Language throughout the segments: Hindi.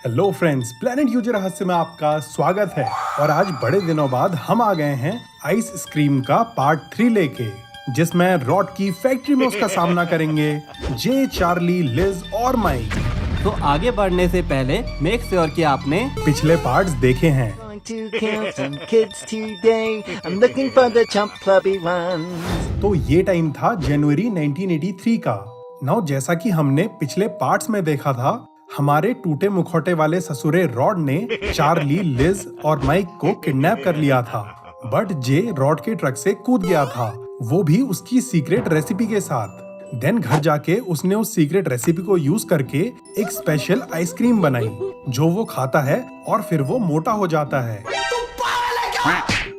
हेलो फ्रेंड्स, प्लेनेट यूजर रहस्य में आपका स्वागत है। और आज बड़े दिनों बाद हम आ गए हैं आइस क्रीम का पार्ट 3 लेके, जिसमें रॉड की फैक्ट्री में उसका सामना करेंगे जे, चार्ली, लिज और माइक। तो आगे बढ़ने से पहले मेक श्योर कि आपने पिछले पार्ट्स देखे हैं। To kill some kids today. I'm looking for the chump clubby ones. तो ये टाइम था जनवरी 1983 का। नाउ जैसा कि हमने पिछले पार्ट्स में देखा था, हमारे टूटे मुखौटे वाले ससुरे रॉड ने चार्ली, लिज और माइक को किडनैप कर लिया था। बट जे रॉड के ट्रक से कूद गया था, वो भी उसकी सीक्रेट रेसिपी के साथ। देन घर जाके उसने उस सीक्रेट रेसिपी को यूज करके एक स्पेशल आइसक्रीम बनाई, जो वो खाता है और फिर वो मोटा हो जाता है।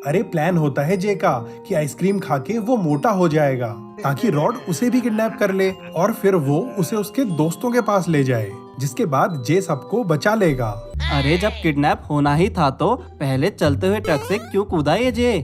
अरे प्लान होता है जे का कि आइसक्रीम खा के वो मोटा हो जाएगा, ताकि रॉड उसे भी किडनैप कर ले और फिर वो उसे उसके दोस्तों के पास ले जाए, जिसके बाद जे सबको बचा लेगा। अरे जब किडनैप होना ही था तो पहले चलते हुए ट्रक से क्यों कूदा ये जे?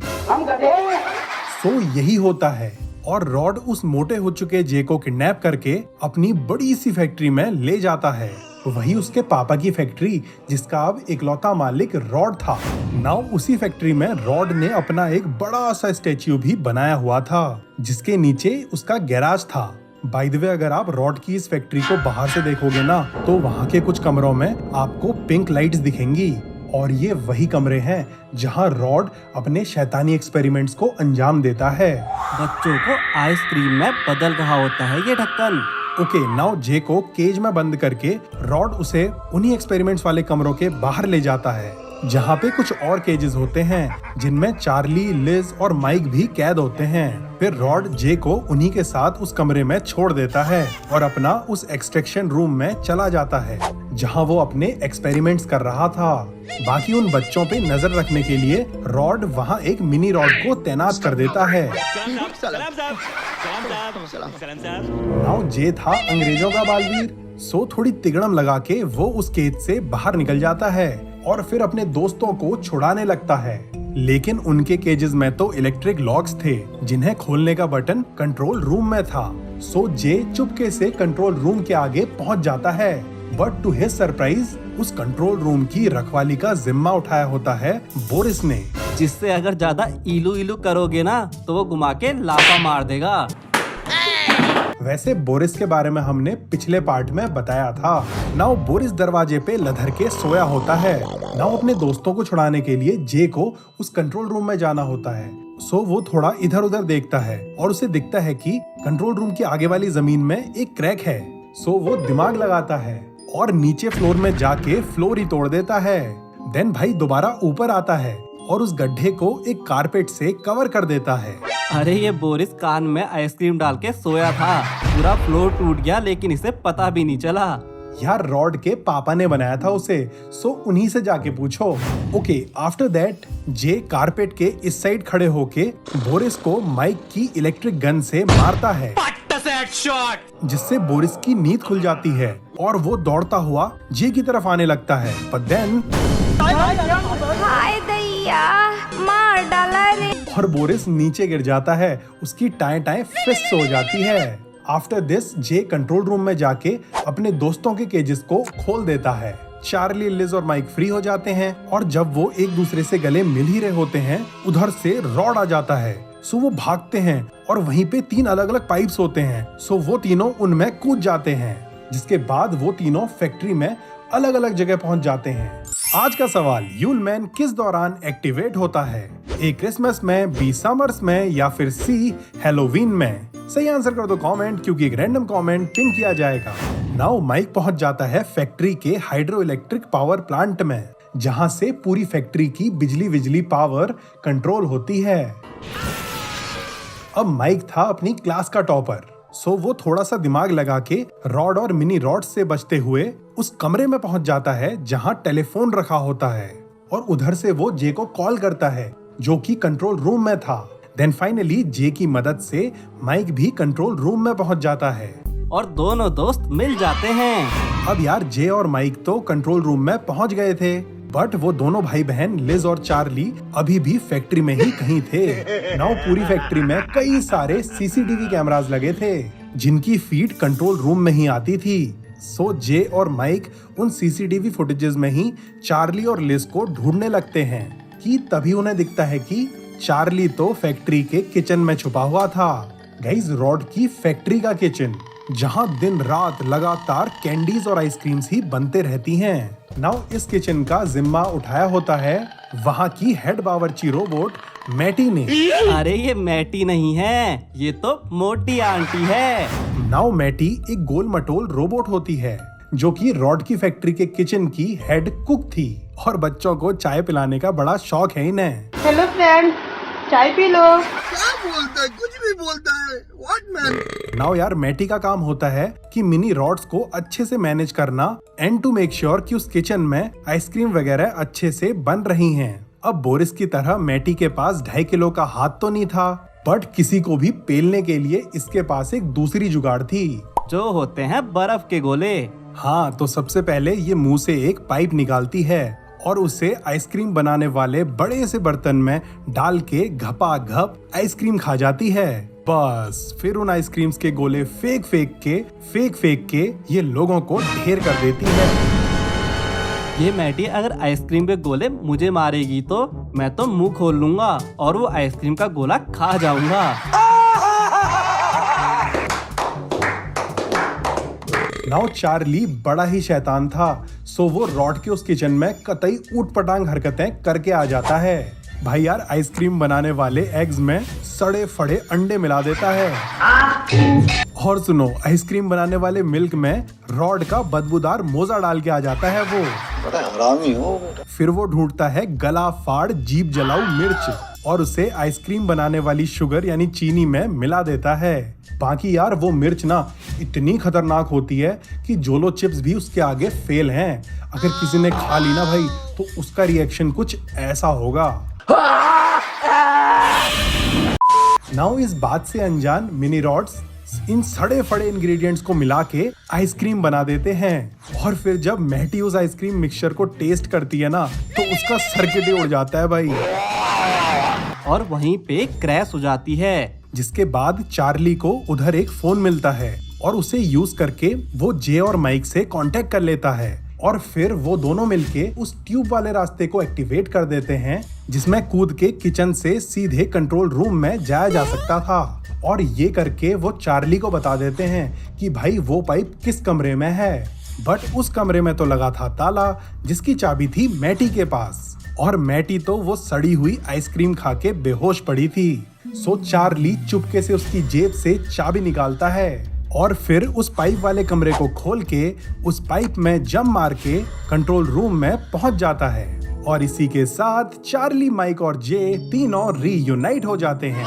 सो यही होता है, और रॉड उस मोटे हो चुके जे को किडनैप करके अपनी बड़ी सी फैक्ट्री में ले जाता है। वही उसके पापा की फैक्ट्री, जिसका अब इकलौता मालिक रॉड था। नाउ उसी फैक्ट्री में रॉड ने अपना एक बड़ा सा स्टैच्यू भी बनाया हुआ था, जिसके नीचे उसका गैराज था। बाय द वे, अगर आप रॉड की इस फैक्ट्री को बाहर से देखोगे ना, तो वहाँ के कुछ कमरों में आपको पिंक लाइट्स दिखेंगी, और ये वही कमरे हैं जहाँ रॉड अपने शैतानी एक्सपेरिमेंट्स को अंजाम देता है। बच्चों को आइसक्रीम में बदल रहा होता है ये ढक्कन। ओके, नाउ जे को केज में बंद करके रॉड उसे उन्हीं एक्सपेरिमेंट्स वाले कमरों के बाहर ले जाता है, जहाँ पे कुछ और केजेस होते हैं, जिनमें चार्ली, लिज और माइक भी कैद होते हैं। फिर रॉड जे को उन्हीं के साथ उस कमरे में छोड़ देता है और अपना उस एक्सट्रैक्शन रूम में चला जाता है, जहाँ वो अपने एक्सपेरिमेंट्स कर रहा था। बाकी उन बच्चों पे नजर रखने के लिए रॉड वहाँ एक मिनी रॉड को तैनात कर देता है। नाउ जे था अंग्रेजों का बालवीर, सो थोड़ी तिगड़म लगा के वो उस केज से बाहर निकल जाता है और फिर अपने दोस्तों को छुड़ाने लगता है। लेकिन उनके केजेस में तो इलेक्ट्रिक लॉक्स थे, जिन्हें खोलने का बटन कंट्रोल रूम में था। सो जे चुपके से कंट्रोल रूम के आगे पहुंच जाता है, बट टू हिज सरप्राइज उस कंट्रोल रूम की रखवाली का जिम्मा उठाया होता है बोरिस ने, जिससे अगर ज्यादा इलू इलू करोगे ना तो वो घुमा के लाफा मार देगा। वैसे बोरिस के बारे में हमने पिछले पार्ट में बताया था। नाउ बोरिस दरवाजे पे लधर के सोया होता है। नाउ अपने दोस्तों को छुड़ाने के लिए जे को उस कंट्रोल रूम में जाना होता है। सो वो थोड़ा इधर उधर देखता है और उसे दिखता है कि कंट्रोल रूम की आगे वाली जमीन में एक क्रैक है। सो वो दिमाग लगाता है और नीचे फ्लोर में जाके फ्लोर ही तोड़ देता है। देन भाई दोबारा ऊपर आता है और उस गड्ढे को एक कारपेट से कवर कर देता है। अरे ये बोरिस कान में आइसक्रीम डाल के सोया था, पूरा फ्लोर टूट गया, लेकिन इसे पता भी नहीं चला। यार रॉड के पापा ने बनाया था उसे, सो उन्हीं से जाके पूछो। Okay, after that J carpet के इस साइड खड़े होके बोरिस को माइक की इलेक्ट्रिक गन से मारता है, जिससे बोरिस की नींद खुल जाती है और वो दौड़ता हुआ जे की तरफ आने लगता है। बट देन हाय दैया, मार डाला रे। और बोरिस नीचे गिर जाता है, उसकी टाएं टाएं फिस्ट हो जाती है। After this J control room में जाके अपने दोस्तों के केजेस को खोल देता है। चार्ली, लिज और माइक फ्री हो जाते हैं, और जब वो एक दूसरे से गले मिल ही रहे होते हैं, उधर से रॉड आ जाता है। सो वो भागते हैं और वहीं पे 3 अलग अलग पाइप्स होते हैं। सो वो तीनों उनमें कूद जाते हैं, जिसके बाद वो तीनों फैक्ट्री में अलग अलग जगह पहुंच जाते हैं। आज का सवाल, यूल मैन किस दौरान एक्टिवेट होता है? ए क्रिसमस में, बी समर्स में, या फिर सी हैलोवीन में? सही आंसर कर दो कमेंट, क्योंकि एक रैंडम कमेंट पिन किया जाएगा। नाउ माइक पहुंच जाता है फैक्ट्री के हाइड्रो इलेक्ट्रिक पावर प्लांट में, जहां से पूरी फैक्ट्री की बिजली पावर कंट्रोल होती है। अब माइक था अपनी क्लास का टॉपर, सो वो थोड़ा सा दिमाग लगा के रॉड और मिनी रॉड से बचते हुए उस कमरे में पहुंच जाता है जहां टेलीफोन रखा होता है, और उधर से वो जे को कॉल करता है, जो कि कंट्रोल रूम में था। देन फाइनली जे की मदद से माइक भी कंट्रोल रूम में पहुंच जाता है और दोनों दोस्त मिल जाते हैं। अब यार जे और माइक तो कंट्रोल रूम में पहुंच गए थे, बट वो दोनों भाई बहन लिज और चार्ली अभी भी फैक्ट्री में ही कहीं थे। नाउ पूरी फैक्ट्री में कई सारे सीसीटीवी कैमरास लगे थे, जिनकी फीड कंट्रोल रूम में ही आती थी। सो जे और माइक उन सीसीटीवी फुटेजेस में ही चार्ली और लिज को ढूंढने लगते हैं कि तभी उन्हें दिखता है कि चार्ली तो फैक्ट्री के किचन में छुपा हुआ था। गाइस, रॉड की फैक्ट्री का किचन, जहां दिन रात लगातार कैंडीज और आइसक्रीम्स ही बनते रहती हैं। नाउ इस किचन का जिम्मा उठाया होता है वहां की हेड बावर्ची रोबोट मैटी ने। अरे ये मैटी नहीं है, ये तो मोटी आंटी है। नाउ मैटी एक गोल मटोल रोबोट होती है जो कि रॉड की फैक्ट्री के किचन की हेड कुक थी और बच्चों को चाय पिलाने का बड़ा शौक है इन्हें। हेलो फ्रेंड, चाय पी लो। नाउ यार, मैटी का काम होता है कि मिनी रॉड्स को अच्छे से मैनेज करना एंड टू मेक श्योर कि उस किचन में आइसक्रीम वगैरह अच्छे से बन रही हैं। अब बोरिस की तरह मैटी के पास 2.5 किलो का हाथ तो नहीं था, बट किसी को भी पेलने के लिए इसके पास एक दूसरी जुगाड़ थी, जो होते हैं बर्फ के गोले। हाँ, तो सबसे पहले ये मुंह से एक पाइप निकालती है और उसे आइसक्रीम बनाने वाले बड़े से बर्तन में डाल के घपाघप आइसक्रीम खा जाती है। बस फिर उन आइसक्रीम्स के गोले फेंक फेंक के ये लोगों को ढेर कर देती है। ये मैटी अगर आइसक्रीम के गोले मुझे मारेगी तो मैं तो मुंह खोल लूंगा और वो आइसक्रीम का गोला खा जाऊंगा। नाउ चार्ली बड़ा ही शैतान था, सो वो रॉड के उस किचन में कतई ऊट पटांग हरकतें करके आ जाता है। भाई यार, आइसक्रीम बनाने वाले एग्स में सड़े फड़े अंडे मिला देता है। और सुनो, आइसक्रीम बनाने वाले मिल्क में रॉड का बदबूदार मोजा डाल के आ जाता है वो। बड़ा हरामी हो। फिर वो ढूंढता है गला फाड़ जीभ जलाऊ मिर्च और उसे आइसक्रीम बनाने वाली शुगर यानी चीनी में मिला देता है। बाकी यार, वो मिर्च ना इतनी खतरनाक होती है कि जोलो चिप्स भी उसके आगे फेल हैं। अगर किसी ने खा ली ना भाई, तो उसका रिएक्शन कुछ ऐसा होगा। नाउ इस बात से अनजान मिनी रॉड्स इन सड़े फड़े इंग्रेडिएंट्स को मिला के आइसक्रीम बना देते हैं और फिर जब मैटी उस आइसक्रीम मिक्सचर को टेस्ट करती है ना, तो उसका सर्किट ही उड़ जाता है भाई। और वहीं पे क्रैश हो जाती है। जिसके बाद चार्ली को उधर एक फोन मिलता है और उसे यूज करके वो जे और माइक से कांटेक्ट कर लेता है और फिर वो दोनों मिलके उस ट्यूब वाले रास्ते को एक्टिवेट कर देते हैं जिसमें कूद के किचन से सीधे कंट्रोल रूम में जाया जा सकता था। और ये करके वो चार्ली को बता देते हैं कि भाई वो पाइप किस कमरे में है, बट उस कमरे में तो लगा था ताला जिसकी चाबी थी मैटी के पास, और मैटी तो वो सड़ी हुई आइसक्रीम खा के बेहोश पड़ी थी। सो चार्ली चुपके से उसकी जेब से चाबी निकालता है और फिर उस पाइप वाले कमरे को खोल के उस पाइप में जंप मार के कंट्रोल रूम में पहुंच जाता है। और इसी के साथ चार्ली, माइक और जे तीनों रीयूनाइट हो जाते हैं।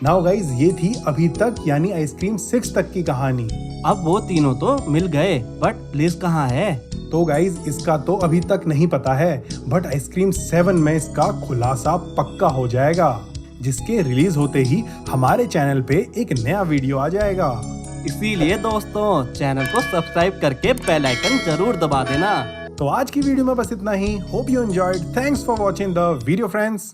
नाउ गाइज, ये थी अभी तक यानी आइसक्रीम 6 तक की कहानी। अब वो तीनों तो मिल गए, बट लिज कहाँ है? तो गाइज, इसका तो अभी तक नहीं पता है, बट आइसक्रीम 7 में इसका खुलासा पक्का हो जाएगा, जिसके रिलीज होते ही हमारे चैनल पे एक नया वीडियो आ जाएगा। इसीलिए दोस्तों, चैनल को सब्सक्राइब करके बेल आइकन जरूर दबा देना। तो आज की वीडियो में बस इतना ही। Hope you enjoyed. Thanks for watching the video friends.